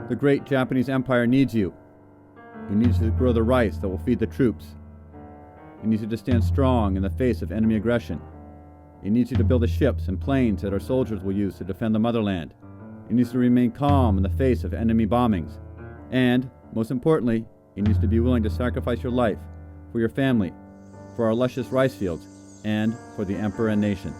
The great Japanese empire needs you. It needs you to grow the rice that will feed the troops. It needs you to stand strong in the face of enemy aggression. It needs you to build the ships and planes that our soldiers will use to defend the motherland. It needs to remain calm in the face of enemy bombings. And, most importantly, it needs to be willing to sacrifice your life for your family, for our luscious rice fields, and for the emperor and nation.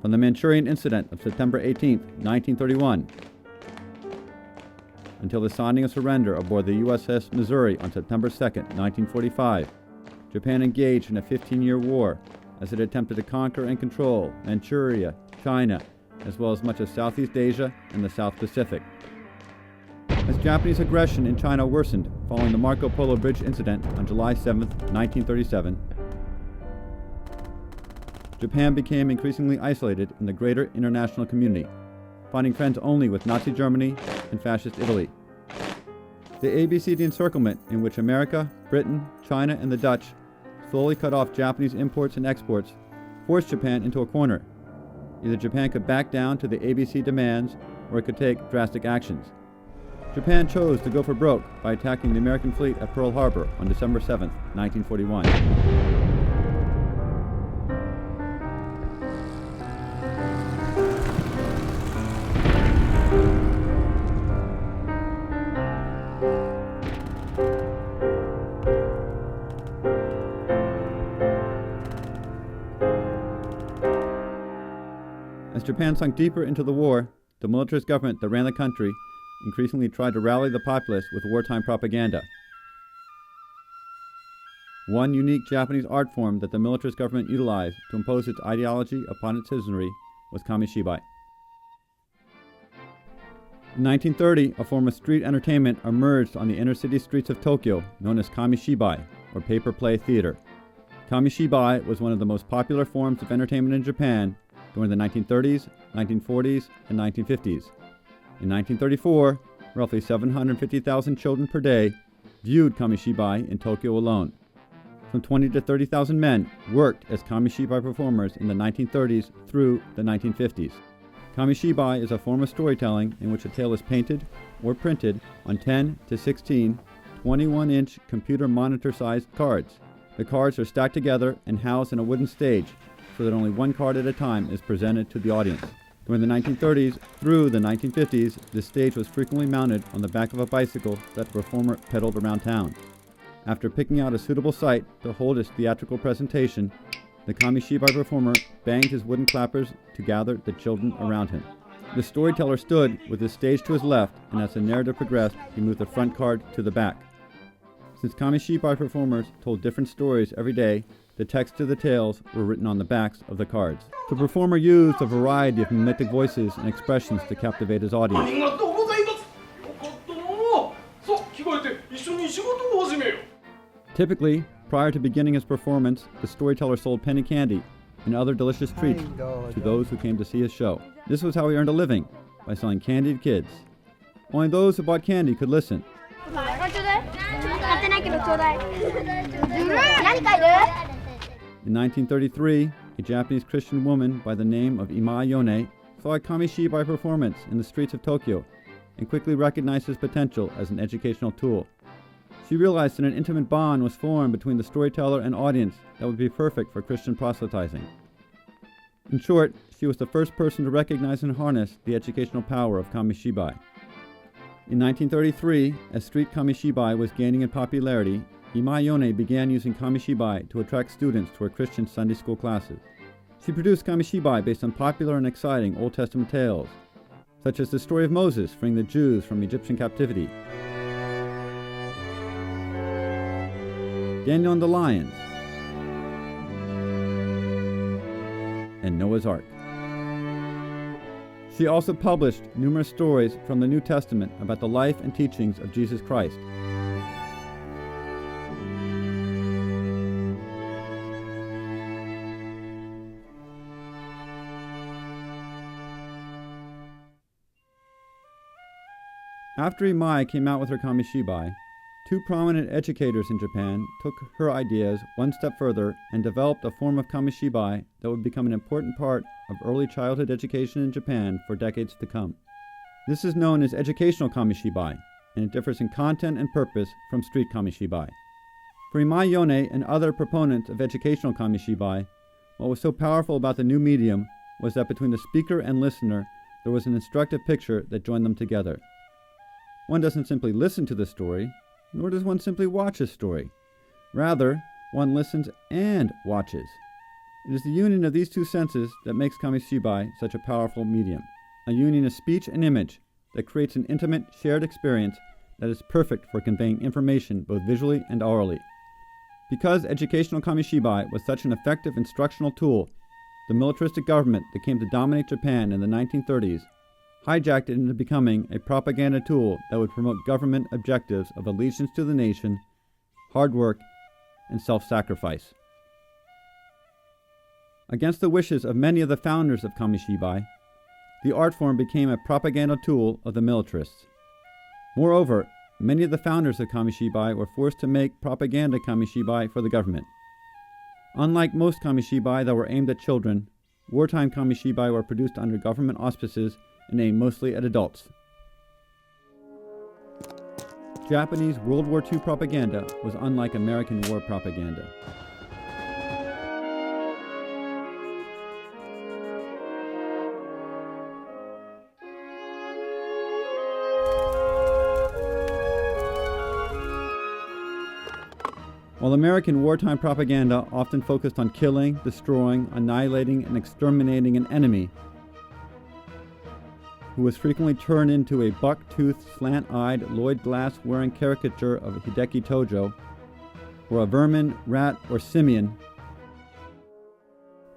From the Manchurian Incident of September 18, 1931, until the signing of surrender aboard the USS Missouri on September 2, 1945, Japan engaged in a 15-year war as it attempted to conquer and control Manchuria, China, as well as much of Southeast Asia and the South Pacific. As Japanese aggression in China worsened following the Marco Polo Bridge incident on July 7, 1937, Japan became increasingly isolated in the greater international community, finding friends only with Nazi Germany and Fascist Italy. The ABCD encirclement, in which America, Britain, China, and the Dutch slowly cut off Japanese imports and exports, forced Japan into a corner. Either Japan could back down to the ABC demands, or it could take drastic actions. Japan chose to go for broke by attacking the American fleet at Pearl Harbor on December 7, 1941. As Japan sunk deeper into the war, the militarist government that ran the country increasingly tried to rally the populace with wartime propaganda. One unique Japanese art form that the militarist government utilized to impose its ideology upon its citizenry was Kamishibai. In 1930, a form of street entertainment emerged on the inner city streets of Tokyo known as Kamishibai, or paper play theater. Kamishibai was one of the most popular forms of entertainment in Japan during the 1930s, 1940s, and 1950s. In 1934, roughly 750,000 children per day viewed Kamishibai in Tokyo alone. Some 20 to 30,000 men worked as Kamishibai performers in the 1930s through the 1950s. Kamishibai is a form of storytelling in which a tale is painted or printed on 10 to 16 21-inch computer monitor-sized cards. The cards are stacked together and housed in a wooden stage so that only one card at a time is presented to the audience. During the 1930s through the 1950s, this stage was frequently mounted on the back of a bicycle that the performer pedaled around town. After picking out a suitable site to hold his theatrical presentation, the Kamishibai performer banged his wooden clappers to gather the children around him. The storyteller stood with his stage to his left, and as the narrative progressed, he moved the front card to the back. Since Kamishibai performers told different stories every day, the text to the tales were written on the backs of the cards. The performer used a variety of mimetic voices and expressions to captivate his audience. Typically, prior to beginning his performance, the storyteller sold penny candy and other delicious treats to those who came to see his show. This was how he earned a living, by selling candy to kids. Only those who bought candy could listen. In 1933, a Japanese Christian woman by the name of Ima Yone saw a Kamishibai performance in the streets of Tokyo and quickly recognized his potential as an educational tool. She realized that an intimate bond was formed between the storyteller and audience that would be perfect for Christian proselytizing. In short, she was the first person to recognize and harness the educational power of Kamishibai. In 1933, as street Kamishibai was gaining in popularity, Ima Yone began using Kamishibai to attract students to her Christian Sunday school classes. She produced Kamishibai based on popular and exciting Old Testament tales, such as the story of Moses freeing the Jews from Egyptian captivity, Daniel and the Lions, and Noah's Ark. She also published numerous stories from the New Testament about the life and teachings of Jesus Christ. After Imai came out with her Kamishibai, two prominent educators in Japan took her ideas one step further and developed a form of Kamishibai that would become an important part of early childhood education in Japan for decades to come. This is known as educational Kamishibai, and it differs in content and purpose from street Kamishibai. For Imai Yone and other proponents of educational Kamishibai, what was so powerful about the new medium was that between the speaker and listener, there was an instructive picture that joined them together. One doesn't simply listen to the story, nor does one simply watch a story. Rather, one listens and watches. It is the union of these two senses that makes Kamishibai such a powerful medium, a union of speech and image that creates an intimate, shared experience that is perfect for conveying information both visually and orally. Because educational Kamishibai was such an effective instructional tool, the militaristic government that came to dominate Japan in the 1930s hijacked it into becoming a propaganda tool that would promote government objectives of allegiance to the nation, hard work, and self-sacrifice. Against the wishes of many of the founders of Kamishibai, the art form became a propaganda tool of the militarists. Moreover, many of the founders of Kamishibai were forced to make propaganda Kamishibai for the government. Unlike most Kamishibai that were aimed at children, wartime Kamishibai were produced under government auspices and aimed mostly at adults. Japanese World War II propaganda was unlike American war propaganda. While American wartime propaganda often focused on killing, destroying, annihilating, and exterminating an enemy, who was frequently turned into a buck-toothed, slant-eyed, Lloyd Glass-wearing caricature of Hideki Tojo, or a vermin, rat, or simian,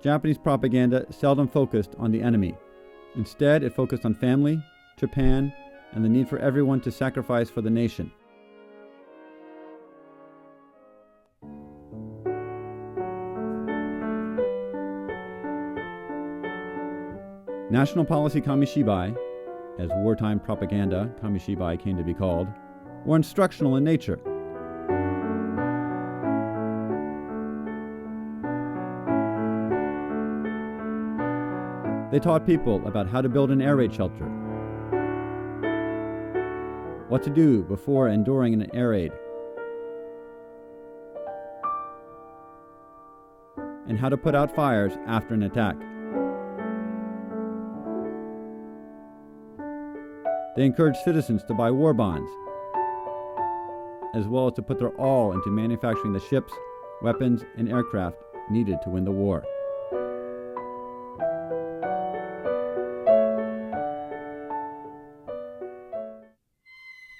Japanese propaganda seldom focused on the enemy. Instead, it focused on family, Japan, and the need for everyone to sacrifice for the nation. National policy Kamishibai, as wartime propaganda Kamishibai came to be called, were instructional in nature. They taught people about how to build an air raid shelter, what to do before and during an air raid, and how to put out fires after an attack. They encouraged citizens to buy war bonds, as well as to put their all into manufacturing the ships, weapons, and aircraft needed to win the war.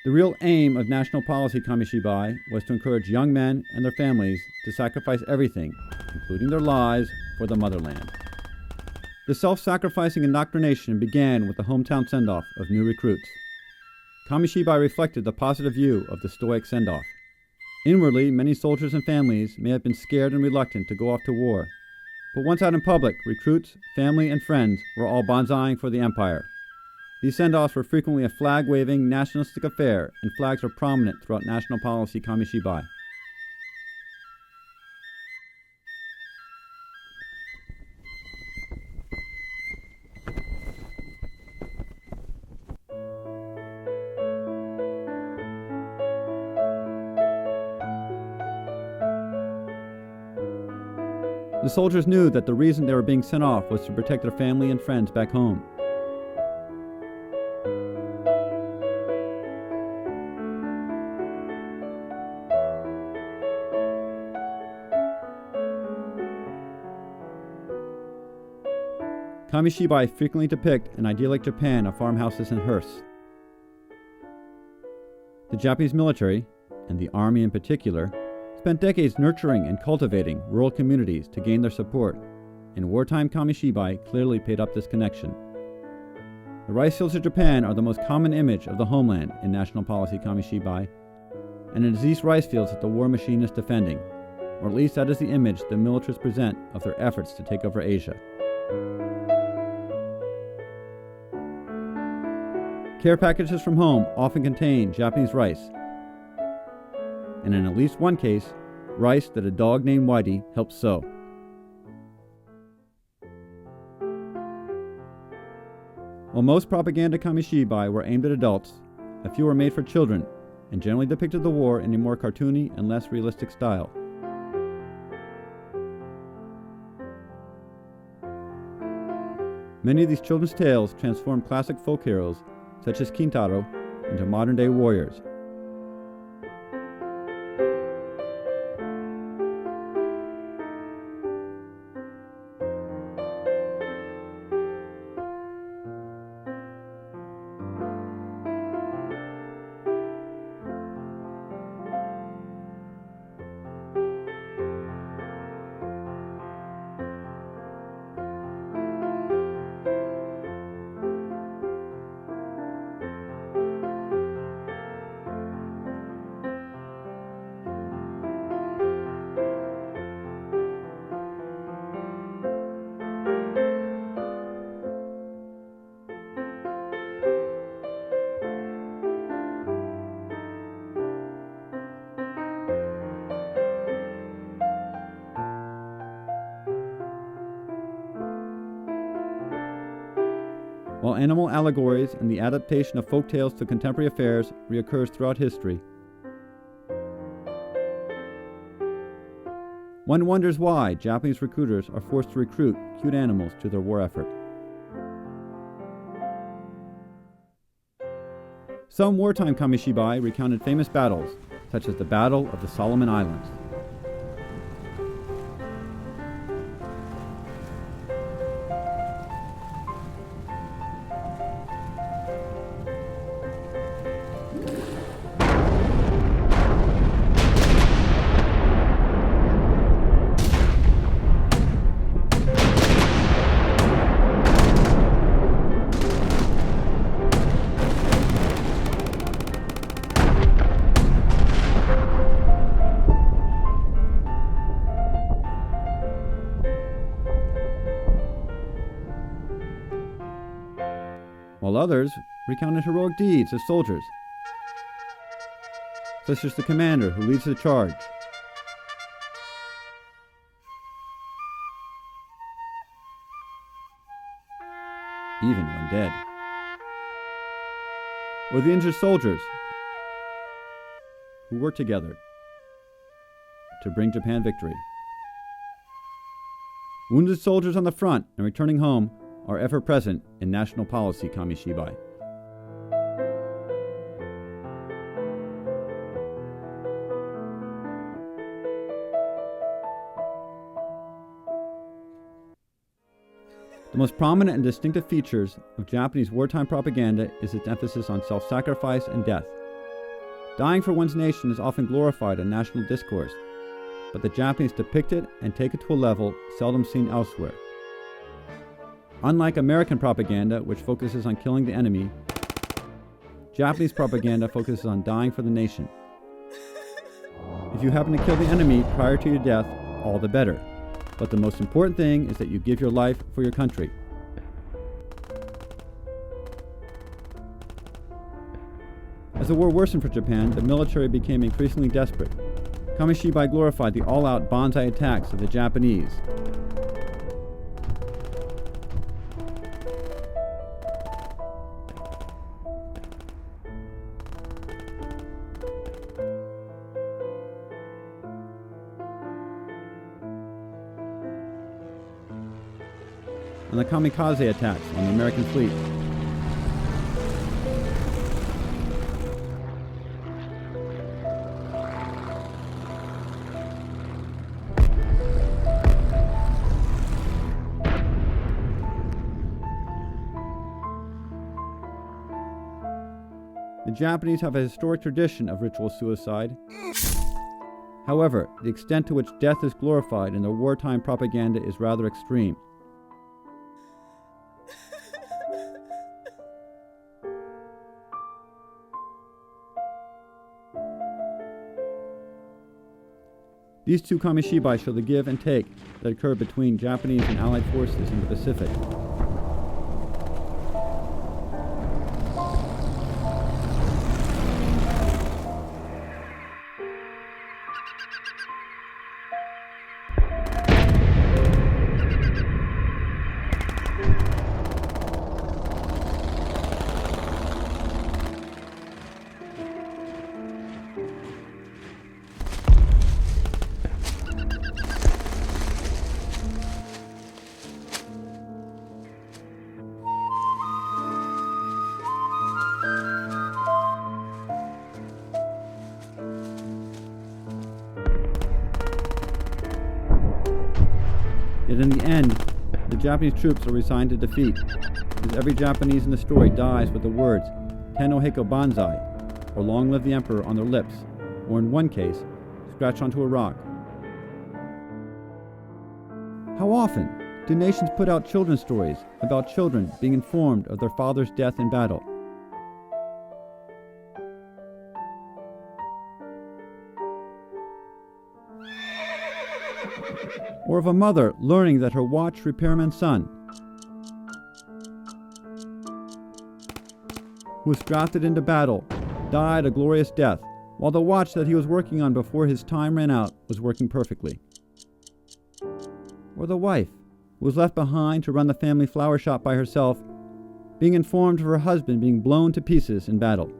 The real aim of national policy Kamishibai was to encourage young men and their families to sacrifice everything, including their lives, for the motherland. The self-sacrificing indoctrination began with the hometown send-off of new recruits. Kamishibai reflected the positive view of the stoic send-off. Inwardly, many soldiers and families may have been scared and reluctant to go off to war, but once out in public, recruits, family, and friends were all banzaiing for the empire. These send-offs were frequently a flag-waving, nationalistic affair, and flags were prominent throughout national policy Kamishibai. The soldiers knew that the reason they were being sent off was to protect their family and friends back home. Kamishibai frequently depict an idyllic Japan of farmhouses and hearths. The Japanese military, and the army in particular, spent decades nurturing and cultivating rural communities to gain their support, and wartime Kamishibai clearly paid up this connection. The rice fields of Japan are the most common image of the homeland in national policy Kamishibai, and it is these rice fields that the war machine is defending, or at least that is the image the militarists present of their efforts to take over Asia. Care packages from home often contain Japanese rice, and in at least one case, rice that a dog named Whitey helped sow. While most propaganda Kamishibai were aimed at adults, a few were made for children and generally depicted the war in a more cartoony and less realistic style. Many of these children's tales transformed classic folk heroes, such as Kintaro, into modern-day warriors. While animal allegories and the adaptation of folk tales to contemporary affairs reoccurs throughout history, one wonders why Japanese recruiters are forced to recruit cute animals to their war effort. Some wartime Kamishibai recounted famous battles, such as the Battle of the Solomon Islands. While others recounted heroic deeds as soldiers, such as the commander who leads the charge, even when dead, or the injured soldiers who worked together to bring Japan victory. Wounded soldiers on the front and returning home are ever present in national policy Kamishibai. The most prominent and distinctive features of Japanese wartime propaganda is its emphasis on self-sacrifice and death. Dying for one's nation is often glorified in national discourse, but the Japanese depict it and take it to a level seldom seen elsewhere. Unlike American propaganda, which focuses on killing the enemy, Japanese propaganda focuses on dying for the nation. If you happen to kill the enemy prior to your death, all the better. But the most important thing is that you give your life for your country. As the war worsened for Japan, the military became increasingly desperate. Kamishibai glorified the all-out banzai attacks of the Japanese. And the Kamikaze attacks on the American fleet. The Japanese have a historic tradition of ritual suicide. However, the extent to which death is glorified in their wartime propaganda is rather extreme. These two Kamishibai show the give and take that occurred between Japanese and Allied forces in the Pacific. Yet in the end, the Japanese troops are resigned to defeat, because every Japanese in the story dies with the words Tenno Heiko Banzai, or Long Live the Emperor, on their lips, or in one case, scratched onto a rock. How often do nations put out children's stories about children being informed of their father's death in battle? Or of a mother learning that her watch repairman's son, who was drafted into battle, died a glorious death, while the watch that he was working on before his time ran out was working perfectly. Or the wife, who was left behind to run the family flower shop by herself, being informed of her husband being blown to pieces in battle.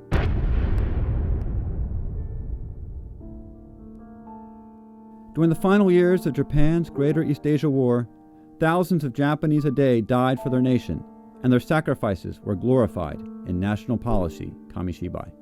During the final years of Japan's Greater East Asia War, thousands of Japanese a day died for their nation, and their sacrifices were glorified in national policy Kamishibai.